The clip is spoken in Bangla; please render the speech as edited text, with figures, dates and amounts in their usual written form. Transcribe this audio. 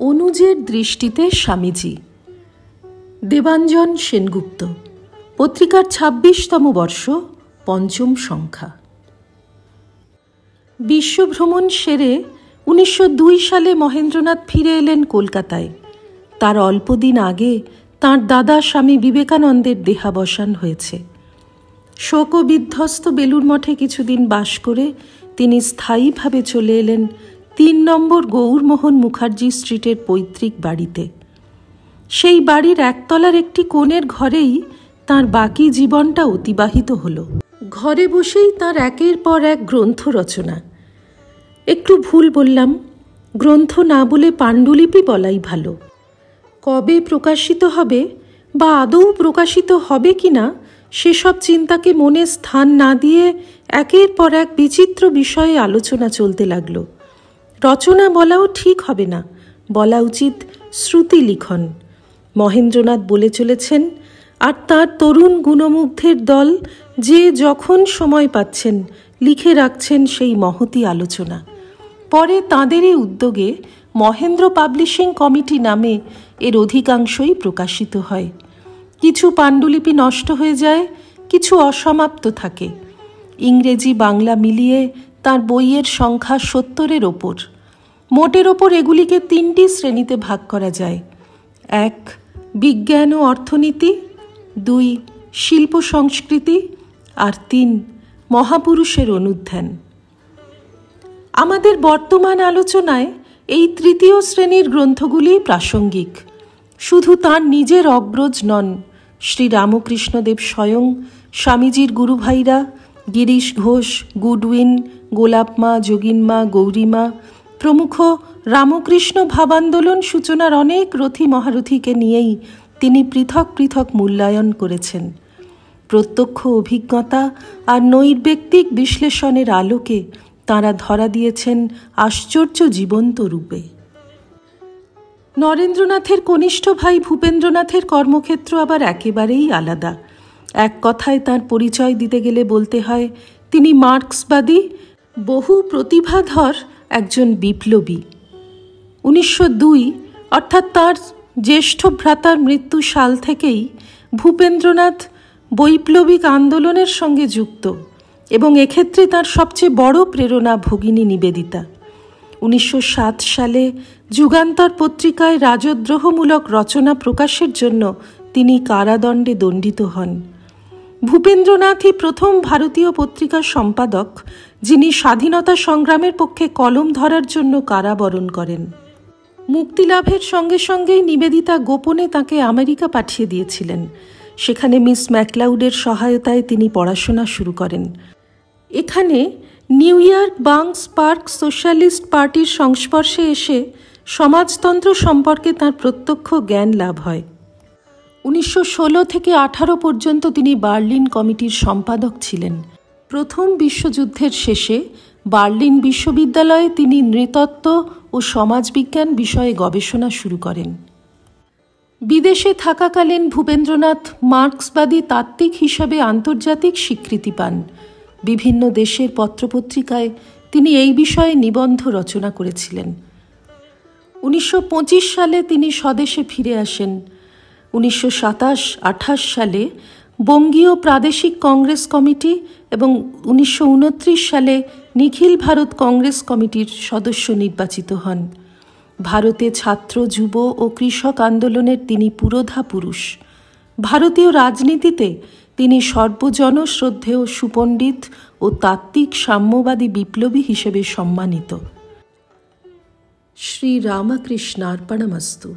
অনুজের দৃষ্টিতে স্বামীজি। দেবাঞ্জন সেনগুপ্ত। পত্রিকার ২৬তম বর্ষ, পঞ্চম সংখ্যা। বিশ্বভ্রমণ সেরে ১৯০২ সালে মহেন্দ্রনাথ ফিরে এলেন কলকাতায়। তার অল্পদিন আগে তাঁর দাদা স্বামী বিবেকানন্দের দেহাবসান হয়েছে। শোকবিধ্বস্ত বেলুড় মঠে কিছুদিন বাস করে তিনি স্থায়ীভাবে চলে এলেন ৩ নম্বর গৌরমোহন মুখার্জি স্ট্রিটের পৈতৃক বাড়িতে। সেই বাড়ির একতলার একটি কোণের ঘরেই তাঁর বাকি জীবনটা অতিবাহিত হল। ঘরে বসেই তাঁর একের পর এক গ্রন্থ রচনা। একটু ভুল বললাম, গ্রন্থ না বলে পাণ্ডুলিপি বলাই ভালো। কবে প্রকাশিত হবে বা আদৌ প্রকাশিত হবে কিনা সেসব চিন্তাকে মনে স্থান না দিয়ে একের পর এক বিচিত্র বিষয়ে আলোচনা চলতে লাগল। রচনা বলাও ঠিক হবে না, বলা উচিত শ্রুতি লিখন। মহেন্দ্রনাথ বলে চলেছেন, আর তার তরুণ গুণমুগ্ধের দল যে যখন সময় পাচ্ছেন লিখে রাখছেন সেই মহতী আলোচনা। পরে তাঁদেরই উদ্যোগে মহেন্দ্র পাবলিশিং কমিটি নামে এর অধিকাংশই প্রকাশিত হয়। কিছু পাণ্ডুলিপি নষ্ট হয়ে যায়, কিছু অসমাপ্ত থাকে। ইংরেজি বাংলা মিলিয়ে তার বইয়ের সংখ্যা ৭০-এর ওপর। মোটের ওপর এগুলিকে ৩টি শ্রেণীতে ভাগ করা যায়। ১. বিজ্ঞান ও অর্থনীতি, ২. শিল্প সংস্কৃতি, আর ৩. মহাপুরুষের অনুধ্যান। আমাদের বর্তমান আলোচনায় এই তৃতীয় শ্রেণীর গ্রন্থগুলি প্রাসঙ্গিক। শুধু তাঁর নিজের অগ্রজ নন, শ্রী রামকৃষ্ণদেব স্বয়ং, স্বামীজির গুরুভাইরা গিরিশ ঘোষ, গুডউইন, গোলাপমা, যোগিনমা, গৌরীমা প্রমুখ রামকৃষ্ণ ভাবান্দোলন সূচনার অনেক রথী মহারথীকে নিয়েই তিনি পৃথক পৃথক মূল্যায়ন করেছেন। প্রত্যক্ষ অভিজ্ঞতা আর নৈর্ব্যক্তিক বিশ্লেষণের আলোকে তাঁরা ধরা দিয়েছেন আশ্চর্য জীবন্ত রূপে। নরেন্দ্রনাথের কনিষ্ঠ ভাই ভূপেন্দ্রনাথের কর্মক্ষেত্র আবার একেবারেই আলাদা। এক কথায় তাঁর পরিচয় দিতে গেলে বলতে হয় তিনি মার্ক্সবাদী, বহু প্রতিভাধর একজন বিপ্লবী। ১৯০২ অর্থাৎ তাঁর জ্যেষ্ঠ ভ্রাতার মৃত্যু সাল থেকেই ভূপেন্দ্রনাথ বৈপ্লবিক আন্দোলনের সঙ্গে যুক্ত এবং এক্ষেত্রে তাঁর সবচেয়ে বড় প্রেরণা ভগিনী নিবেদিতা। ১৯০৭ সালে যুগান্তর পত্রিকায় রাজদ্রোহমূলক রচনা প্রকাশের জন্য তিনি কারাদণ্ডে দণ্ডিত হন। ভূপেন্দ্রনাথই প্রথম ভারতীয় পত্রিকার সম্পাদক যিনি স্বাধীনতা সংগ্রামের পক্ষে কলম ধরার জন্য কারাবরণ করেন। মুক্তিলাভের সঙ্গে সঙ্গেই নিবেদিতা গোপনে তাকে আমেরিকা পাঠিয়ে দিয়েছিলেন। সেখানে মিস ম্যাকলাউডের সহায়তায় তিনি পড়াশোনা শুরু করেন। এখানে নিউ ইয়র্ক বাংস পার্ক সোশ্যালিস্ট পার্টির সংস্পর্শে এসে সমাজতন্ত্র সম্পর্কে তাঁর প্রত্যক্ষ জ্ঞান লাভ হয়। ১৯১৬ থেকে ১৮ পর্যন্ত তিনি বার্লিন কমিটির সম্পাদক ছিলেন। প্রথম বিশ্বযুদ্ধের শেষে বার্লিন বিশ্ববিদ্যালয়ে তিনি নৃতত্ত্ব ও সমাজবিজ্ঞান বিষয়ে গবেষণা শুরু করেন। বিদেশে থাকাকালীন ভূপেন্দ্রনাথ মার্ক্সবাদী তাত্ত্বিক হিসাবে আন্তর্জাতিক স্বীকৃতি পান। বিভিন্ন দেশের পত্রপত্রিকায় তিনি এই বিষয়ে নিবন্ধ রচনা করেছিলেন। ১৯২৫ সালে তিনি স্বদেশে ফিরে আসেন। ১৯২৭-২৮ সালে বঙ্গীয় প্রাদেশিক কংগ্রেস কমিটি এবং ১৯২৯ সালে নিখিল ভারত কংগ্রেস কমিটির সদস্য নির্বাচিত হন। ভারতে ছাত্র, যুব ও কৃষক আন্দোলনের তিনি পুরোধা পুরুষ। ভারতীয় রাজনীতিতে তিনি সর্বজনশ্রদ্ধেয় সুপণ্ডিত ও তাত্ত্বিক সাম্যবাদী বিপ্লবী হিসেবে সম্মানিত। শ্রী রামকৃষ্ণার্পণমস্তু।